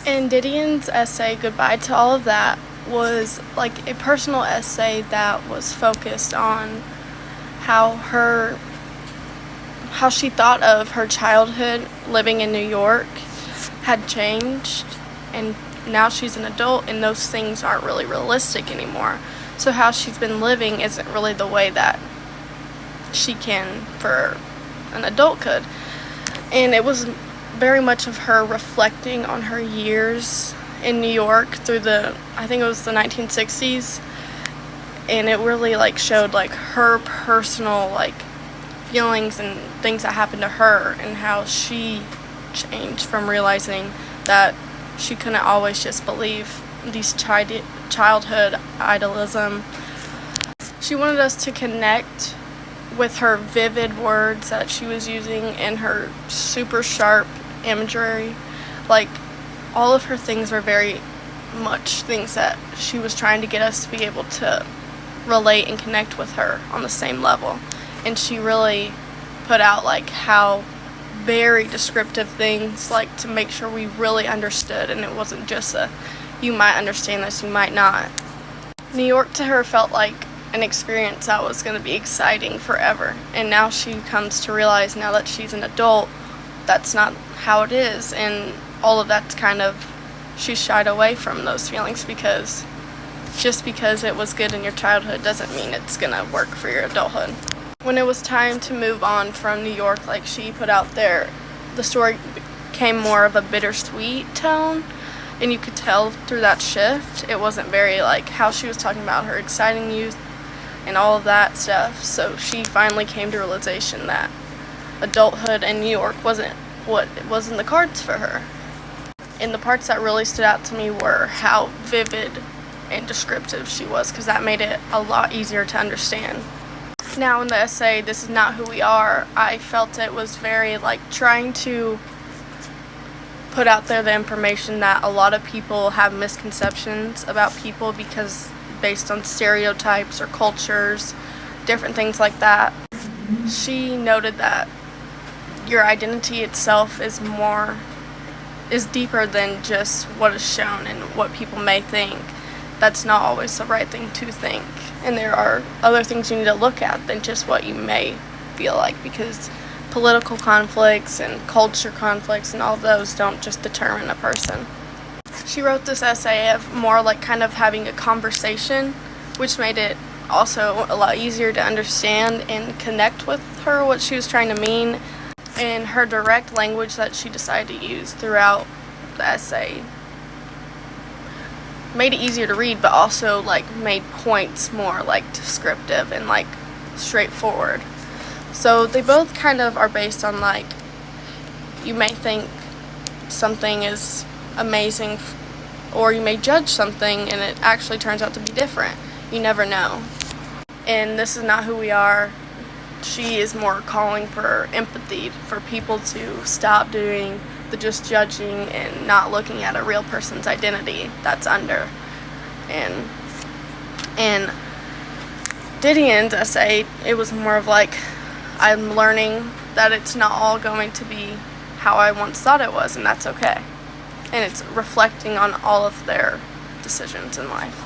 And Didion's essay, Goodbye to All of That, was like a personal essay that was focused on how she thought of her childhood living in New York had changed, and now she's an adult and those things aren't really realistic anymore. So how she's been living isn't really the way that she can for an adult could. And it was very much of her reflecting on her years in New York through I think it was the 1960s, and it really showed her personal feelings and things that happened to her and how she changed from realizing that she couldn't always just believe these childhood idealism. She wanted us to connect with her vivid words that she was using and her super sharp imagery. All of her things were very much things that she was trying to get us to be able to relate and connect with her on the same level. And she really put out how very descriptive things to make sure we really understood, and it wasn't just you might understand this, you might not. New York to her felt like an experience that was going to be exciting forever, and now she comes to realize, now that she's an adult, that's not how it is, and all of that's she shied away from those feelings, because just because it was good in your childhood doesn't mean it's going to work for your adulthood. When it was time to move on from New York, she put out there, the story became more of a bittersweet tone, and you could tell through that shift. It wasn't very how she was talking about her exciting youth and all of that stuff. So she finally came to realization that adulthood in New York wasn't what was in the cards for her. And the parts that really stood out to me were how vivid and descriptive she was, because that made it a lot easier to understand. Now in the essay, This Is Not Who We Are, I felt it was very trying to put out there the information that a lot of people have misconceptions about people because based on stereotypes or cultures, different things like that. She noted that your identity itself is deeper than just what is shown and what people may think. That's not always the right thing to think, and there are other things you need to look at than just what you may feel like, because political conflicts and culture conflicts and all of those don't just determine a person. She wrote this essay of more kind of having a conversation, which made it also a lot easier to understand and connect with her, what she was trying to mean, and her direct language that she decided to use throughout the essay made it easier to read, but also made points more descriptive and straightforward. So they both kind of are based on you may think something is amazing, or you may judge something and it actually turns out to be different. You never know. And This Is Not Who We Are, she is more calling for empathy, for people to stop doing the just judging and not looking at a real person's identity that's under. And Didion's essay, it was more of I'm learning that it's not all going to be how I once thought it was, and that's okay. And it's reflecting on all of their decisions in life.